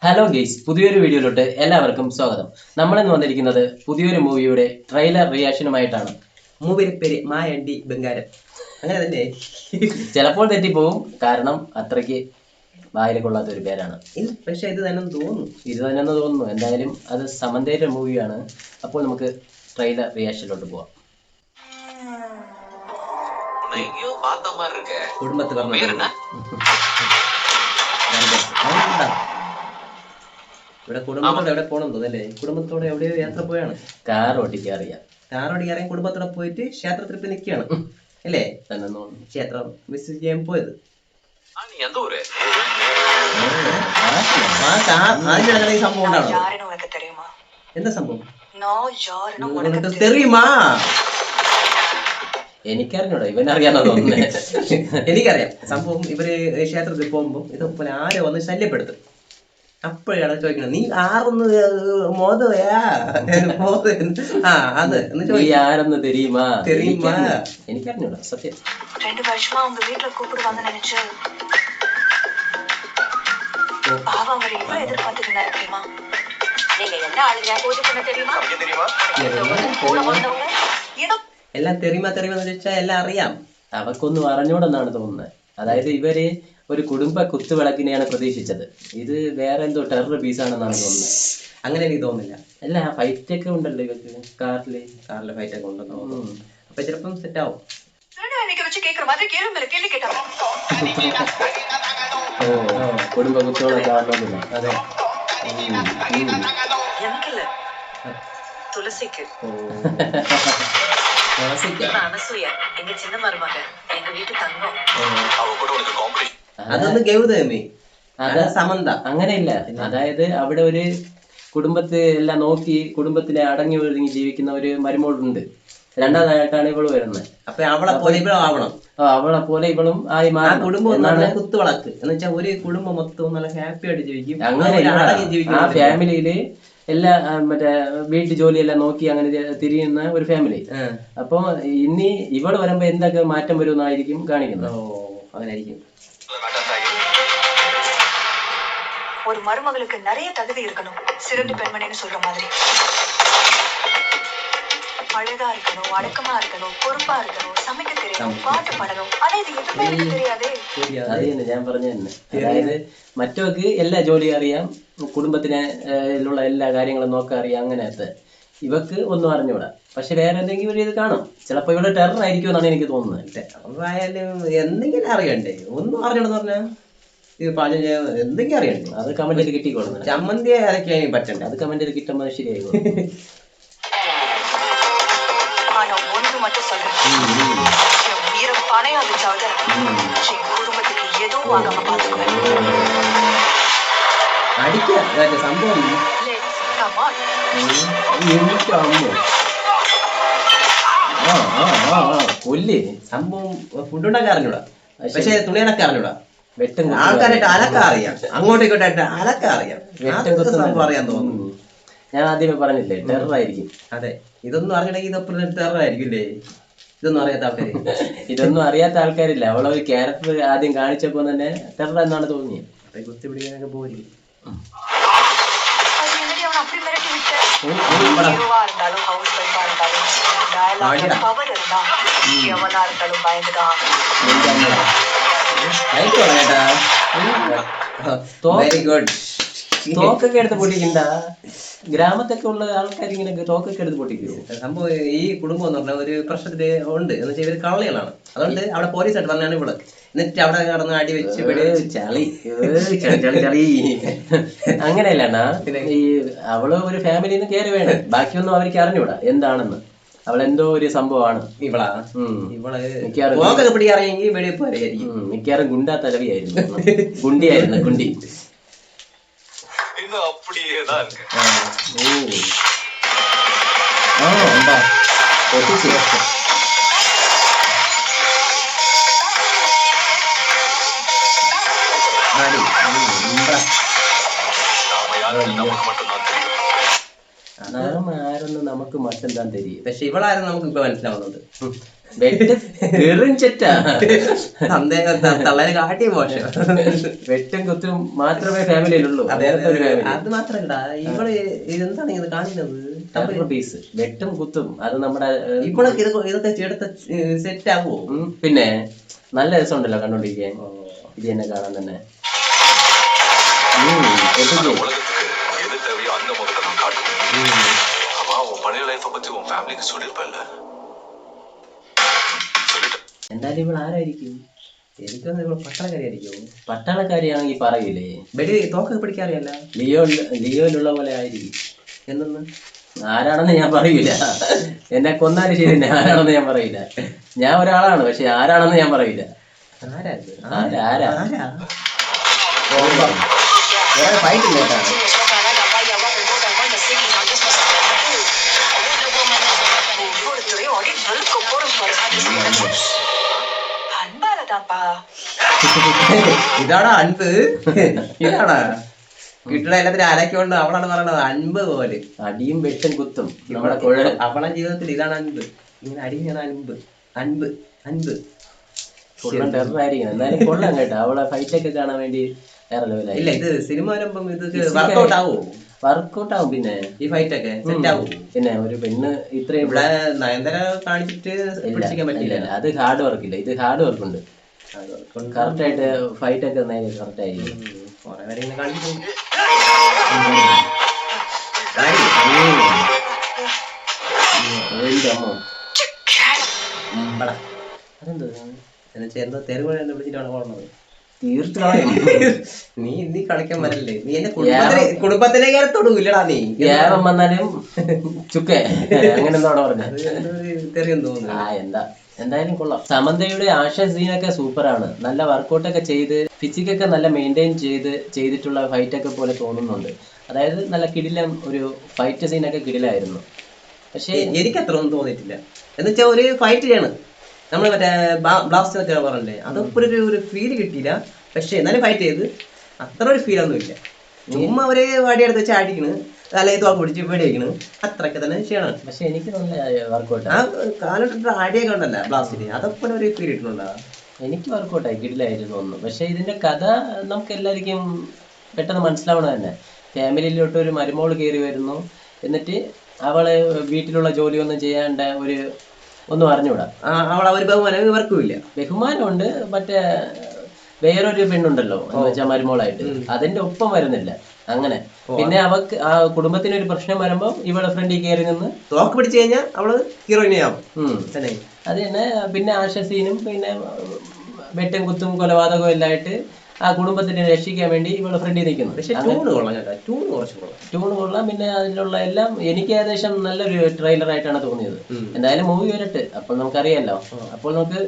Hello guys, പുതിയൊരു വീഡിയോയിലോട്ട് എല്ലാവർക്കും സ്വാഗതം. നമ്മളിന്ന് വന്നിരിക്കുന്നത് പുതിയൊരു മൂവിയുടെ ട്രെയിലർ റിയാക്ഷനുമായിട്ടാണ്. മൂവിയുടെ പേര് മായണ്ടി ബംഗാരം. അങ്ങനെ തന്നെ ചിലപ്പോൾ തെറ്റിപ്പോവും, കാരണം അത്രയ്ക്ക് വായിൽ കൊള്ളാത്ത ഒരു പേരാണ്. പക്ഷെ ഇത് തന്നെ തോന്നുന്നു. എന്തായാലും അത് സമന്തയുടെ മൂവിയാണ്. അപ്പോൾ നമുക്ക് ട്രെയിലർ റിയാക്ഷനിലോട്ട് പോവാം. കുടുംബത്തിൽ ഇവിടെ കുടുംബത്തോടെ എവിടെ പോകണം തോന്നല്ലേ? കുടുംബത്തോടെ എവിടെയോ യാത്ര പോയാണ്. കാർ ഓടിക്കാറിയാം. കുടുംബത്തോടെ പോയിട്ട് ക്ഷേത്രത്തിൽ ഇപ്പൊ നിൽക്കുകയാണ് അല്ലേ? ക്ഷേത്രം വിസിറ്റ് ചെയ്യാൻ പോയത്. സംഭവം ഉണ്ടാണോ? എന്താ സംഭവം? തെറിയുമാ? എനിക്കറിഞ്ഞൂടാ, ഇവനറിയാനോ തോന്നുന്നേ. എനിക്കറിയാം സംഭവം. ഇവര് ക്ഷേത്രത്തിൽ പോകുമ്പോ ഇതുപോലെ ആരോ വന്ന് ശല്യപ്പെടുത്തും. അപ്പോഴാണ് ചോദിക്കുന്നത്, നീ ആറൊന്ന് മോദയാ ആരെന്ന് தெரியுமா? എനിക്കറിഞ്ഞൂടാ സത്യം. 2 வருஷமா உங்க வீட்டுல கூப்பிடுவாங்க நினைச்சு பாவம் அவர் இவ்வளவு எதிர்பார்த்துட்டு இருந்தாரு தெரியுமா? நீங்க என்ன ஆளுங்க பூஜை பண்ண தெரியுமா? கூட வந்தவங்க എല്ലാം തെറിയുമെന്ന് ചോദിച്ചാൽ എല്ലാം അറിയാം. അവക്കൊന്നും അറിഞ്ഞൂടെന്നാണ് തോന്നുന്നത്. അതായത് ഇവര് ഒരു കുടുംബ കുത്തുവിളക്കിനെയാണ് പ്രതീക്ഷിച്ചത്. ഇത് വേറെ എന്തോ ടെറർ പീസാണെന്നാണ് തോന്നുന്നത്. അങ്ങനെ എനിക്ക് തോന്നുന്നില്ല. അല്ല, ഫൈറ്റ് ഒക്കെ ഉണ്ടല്ലോ ഇവർക്ക്. കാറില് ഫൈറ്റ് ഒക്കെ ഉണ്ടെന്ന് തോന്നുന്നു. അപ്പൊ ചിലപ്പം സെറ്റ് ആവും. കുടുംബ കുത്തോളം കാറിലൊന്നുമില്ല. അതെ. துளசிக்கு எங்க சின்ன மருமக எங்க வீட்டு தங்கம். അതൊന്ന് ഗൗതമി, അത് സമന്ത. അങ്ങനെയില്ല. അതായത് അവിടെ ഒരു കുടുംബത്തെ എല്ലാം നോക്കി കുടുംബത്തിനെ അടങ്ങി ഒതുങ്ങി ജീവിക്കുന്ന ഒരു മരുമോളുണ്ട്. രണ്ടാമതായിട്ടാണ് ഇവള് വരുന്നത്. അപ്പൊ അവളെ പോലെ ഇവളും ആവണം. അവളെ പോലെ ഇവളും ആയി മാറും. കുടുംബം കുത്തുവിളക്ക് എന്ന് വെച്ചാൽ ഒരു കുടുംബം മൊത്തം നല്ല ഹാപ്പി ആയിട്ട് ജീവിക്കും. അങ്ങനെ ആ ഫാമിലിയില് എല്ലാ മറ്റേ വീട്ടു ജോലിയെല്ലാം നോക്കി അങ്ങനെ തിരിയുന്ന ഒരു ഫാമിലി. അപ്പൊ ഇനി ഇവള് വരുമ്പോ എന്തൊക്കെ മാറ്റം വരുമെന്നായിരിക്കും കാണിക്കുന്നത്. അങ്ങനെ ആയിരിക്കും. ஒரு மருமகளுக்கு நிறைய தகுதி இருக்கணும். சிறந்த பெண்மணின்னு சொல்ற மாதிரி அழகா இருக்கணும், அடக்கமா இருக்கணும், பொறுப்பா இருக்கணும், சமைக்க தெரியணும், பாட்டு பாடணும். ஆனா இது எதுவுமே எனக்கு தெரியாதே. അത് തന്നെ ഞാൻ പറഞ്ഞു തന്നെ. അതായത് മറ്റവർക്ക് എല്ലാ ജോലിയും അറിയാം, കുടുംബത്തിനെ ഉള്ള എല്ലാ കാര്യങ്ങളും നോക്കാൻ അറിയാം. അങ്ങനത്തെ ഇവക്ക് ഒന്നും അറിഞ്ഞൂടാ. പക്ഷെ വേറെ എന്തെങ്കിലും ഒരു ഇത് കാണും. ചിലപ്പോ ഇവിടെ ടെറർ ആയിരിക്കും എന്നാണ് എനിക്ക് തോന്നുന്നത്. ടെററായാലും എന്തെങ്കിലും അറിയണ്ടേ? ഒന്നും അറിയണമെന്ന് പറഞ്ഞാൽ ഇത് പാചകം ചെയ്യാൻ എന്തെങ്കിലും അറിയണ്ടേ? അത് കമന്റിൽ കിട്ടിക്കോളും. ചമ്മന്തി അരക്കാൻ പറ്റണ്ടേ? അത് കമന്റിൽ കിട്ടുമ്പോൾ ശരിയായിക്കോളും. மட்டும் சொல்றேன், உயிரை பணையா வச்சாவது என் குடும்பத்துக்கு எதுவும் ஆகாம பாத்துக்குவேன். അടിക്ക സംഭവം കൊല്ലേ സംഭവം. ഫുഡ് ഉണ്ടാക്കാൻ അറിഞ്ഞൂടാ, പക്ഷെ തുണി അലക്കാൻ അറിഞ്ഞൂടാ. വെട്ടും ആൾക്കാരായിട്ട് അലക്കാൻ അറിയാം, അങ്ങോട്ടും ഇങ്ങോട്ടായിട്ട് അലക്കാൻ അറിയാം. സംഭവം അറിയാൻ തോന്നുന്നു. ഞാൻ ആദ്യമേ പറഞ്ഞില്ലേ, ടെറർ ആയിരിക്കും. അതെ, ഇതൊന്നും അറിയണമെങ്കിൽ ഇതൊപ്പം ടെറർ ആയിരിക്കില്ലേ? ഇതൊന്നും അറിയാത്ത ആൾക്കാര് ഇതൊന്നും അറിയാത്ത ആൾക്കാരില്ല. അവളെ ഒരു ക്യാരക്ടർ ആദ്യം കാണിച്ചപ്പോ തന്നെ ടെറർ എന്നാണ് തോന്നിയത്. അപ്പൊ കുത്തി പിടിക്കാനൊക്കെ പോയിരിക്കും. Very good. തോക്കൊക്കെ എടുത്ത് പൊട്ടിക്കണ്ട. ഗ്രാമത്തൊക്കെ ഉള്ള ആൾക്കാർ ഇങ്ങനെ തോക്കൊക്കെ എടുത്ത് പൊട്ടിക്കോ? സംഭവം ഈ കുടുംബം എന്ന് പറഞ്ഞാൽ ഒരു പ്രശ്നത്തില് ഉണ്ട് എന്ന് വെച്ചാൽ ഇവര് കള്ളികളാണ്. അതുകൊണ്ട് അവിടെ പോലീസായിട്ട് പറഞ്ഞാണ് ഇവള്. എന്നിട്ട് അവിടെ കടന്ന് അടി വെച്ച് ചളി ചളി അങ്ങനെയല്ലണ്ണാ. ഈ അവള് ഒരു ഫാമിലിന്ന് കയറി വേണം. ബാക്കിയൊന്നും അവർക്ക് അറിഞ്ഞൂടാ എന്താണെന്ന്. അവളെന്തോ ഒരു സംഭവമാണ്. ഇവള് പിടിക്കാറിയെങ്കിൽ വെടിവെപ്പ് വരെയായിരിക്കും. മിക്കവാറും ഗുണ്ടാ തലവിയായിരുന്നു. ഗുണ്ടിയായിരുന്നു, ഗുണ്ടി. നാം ആരെന്ന് നമുക്ക് മട്ടും താൻ തരും. പക്ഷെ ഇവളായിരുന്നു നമുക്ക് ഇപ്പൊ മനസ്സിലാവുന്നത്. വെറും ചെറ്റാ. തള്ളനെ കാട്ടിയ മോശം. വെട്ടും കുത്തും മാത്രമേ ഫാമിലിയിലുള്ളൂ. അത് മാത്രല്ല ഇവള് ഇതെന്താണ് ഇത് കാണിക്കുന്നത്? പീസ് വെട്ടും കുത്തും അത് നമ്മുടെ ഇവളൊക്കെ ഇതൊക്കെ എടുത്ത സെറ്റ് ആകുമോ? പിന്നെ നല്ല രസമുണ്ടല്ലോ കണ്ടോണ്ടിരിക്കാൻ. ഇത് തന്നെ കാണാൻ തന്നെ. എന്തായാലും ഇവൾ ആരായിരിക്കും? എനിക്കൊന്നും ഇവള് പട്ടാളക്കാരിയായിരിക്കും. പട്ടാളക്കാരിയാണെങ്കിൽ പറയില്ലേ, വെടി തോക്കൊക്കെ പിടിക്കാറിയല്ല. ലിയോയിലുള്ള പോലെ ആയിരിക്കും. എന്നൊന്ന് ആരാണെന്ന് ഞാൻ പറയൂല. എന്നെ കൊന്നാലും ശരി തന്നെ ആരാണെന്ന് ഞാൻ പറയില്ല. ഞാൻ ഒരാളാണ്, പക്ഷെ ആരാണെന്ന് ഞാൻ പറയില്ല. ഫൈറ്റ് ഇല്ല കേട്ടോ. ഇതാടാ അൻപ്. ഇതാടാ വീട്ടിലെ എല്ലാത്തിനും അലക്കൊണ്ട് അവളാണ് പറയണത് അൻപ് പോലെ. അടിയും വെട്ടും കുത്തും നമ്മുടെ അവളെ ജീവിതത്തിൽ ഇതാണ് അൻപ്. ഇങ്ങനെ അടിയാണ് അൻപ്. അൻപ് അൻപ് കൊള്ളാൻ ടെററായിരിക്കണം. എന്തായാലും കൊള്ളാം കേട്ടോ. അവളെ ഫൈറ്റ് ഒക്കെ കാണാൻ വേണ്ടി വേറെ ലെവലായി. ഇല്ല ഇത് സിനിമ വരുമ്പം ഇത് വർക്കൗട്ട് ആവും. വർക്കൗട്ട് ആവും. പിന്നെ ഈ ഫൈറ്റ് ഒക്കെ സെറ്റ് ആവും. പിന്നെ ഒരു പെണ്ണ് ഇത്രയും ഇവിടെ നയൻതര കാണിച്ചിട്ട് പിടിച്ചിരിക്കാൻ പറ്റില്ല. അത് ഹാർഡ് വർക്ക് ഇല്ല, ഇത് ഹാർഡ് വർക്ക് ഉണ്ട്. കറക്റ്റ് ആയിട്ട് ഫൈറ്റ് ഒക്കെ കറക്റ്റ് ആയിരിക്കും. കുറെ പേരെ ഇങ്ങനെ കാണിച്ചിട്ടുണ്ട്. എന്തോ തെരുവ് വിളിച്ചിട്ടാണ് പോകുന്നത്. തീർച്ചയായും നീ കളിക്കാൻ വരല്ലേ? നീ എന്റെ കുടുംബത്തിലേക്ക് തൊടൂല്ലടാ. നീ ഗ്യാപം വന്നാലും ചുക്കേ അങ്ങനെ എന്താ പറഞ്ഞത്? തെറിയെന്ന് തോന്നുന്നു. എന്തായാലും കൊള്ളാം. സമന്തയുടെ ആക്ഷൻ സീനൊക്കെ സൂപ്പറാണ്. നല്ല വർക്കൗട്ടൊക്കെ ചെയ്ത് ഫിസിക്കൊക്കെ നല്ല മെയിൻറ്റെയിൻ ചെയ്തിട്ടുള്ള ഫൈറ്റൊക്കെ പോലെ തോന്നുന്നുണ്ട്. അതായത് നല്ല കിടിലം ഒരു ഫൈറ്റ് സീനൊക്കെ കിടിലായിരുന്നു. പക്ഷേ എനിക്ക് അത്ര ഒന്നും തോന്നിയിട്ടില്ല. എന്ന് വെച്ചാൽ ഒരു ഫൈറ്റ് ചെയ്യണം നമ്മള് മറ്റേ ബ്ലാസ്റ്റ് വെച്ചാൽ പറഞ്ഞേ, അതൊക്കെ ഒരു ഫീല് കിട്ടിയില്ല. പക്ഷെ എന്നാലും ഫൈറ്റ് ചെയ്ത് അത്ര ഒരു ഫീലൊന്നും ഇല്ല. ചുമ്മാ അവര് വടിയെടുത്ത് വെച്ച് അടിക്കണ്, അല്ലെങ്കിൽ തോക്ക് പിടിച്ച് വെടിവെക്കണ്, അത്രയൊക്കെ തന്നെ ചെയ്യണം. പക്ഷെ എനിക്ക് നല്ല വർക്കൗട്ട് ആ കാലിട്ടിട്ട് അടിയൊക്കെ ഉണ്ടല്ലോ ബ്ലാസ്റ്റിന്, അതൊക്കെ ഒരു ഫീൽ കിട്ടുന്നുണ്ടോ? എനിക്ക് വർക്കൗട്ടായി കിടിലായിരുന്നു ഒന്നും. പക്ഷെ ഇതിന്റെ കഥ നമുക്ക് എല്ലാവർക്കും പെട്ടെന്ന് മനസ്സിലാവണം തന്നെ. ഫാമിലിയിലോട്ട് ഒരു മരുമോള് കയറി വരുന്നു, എന്നിട്ട് അവള് വീട്ടിലുള്ള ജോലിയൊന്നും ചെയ്യാണ്ട് ഒന്നും അറിഞ്ഞൂടാ. അവളെ ഒരു ബഹുമാനം ഇവർക്കുമില്ല. ബഹുമാനമുണ്ട്, മറ്റേ വേറൊരു പെണ്ണുണ്ടല്ലോ എന്ന് വെച്ചാൽ മരുമോളായിട്ട്, അതിന്റെ ഒപ്പം വരുന്നില്ല. അങ്ങനെ പിന്നെ അവക്ക് ആ കുടുംബത്തിന് ഒരു പ്രശ്നം വരുമ്പോ ഇവളെ ഫ്രണ്ടിൽ കയറി നിന്ന് തോക്ക് പിടിച്ചു കഴിഞ്ഞാൽ അവള് ഹീറോയിനെയാവും. അത് തന്നെ. പിന്നെ ആശസീനും പിന്നെ വെട്ടും കുത്തും കൊലപാതകവും എല്ലായിട്ട് ആ കുടുംബത്തിനെ രക്ഷിക്കാൻ വേണ്ടി ഇവളെ ഫ്രണ്ടിൽ നിൽക്കുന്നു. പക്ഷെ ട്യൂൺ കൊള്ളാം. പിന്നെ അതിലുള്ള എല്ലാം എനിക്ക് ഏകദേശം നല്ലൊരു ട്രെയിലർ ആയിട്ടാണ് തോന്നിയത്. എന്തായാലും മൂവി വരട്ടെ, അപ്പോൾ നമുക്കറിയാലോ. അപ്പോൾ നമുക്ക്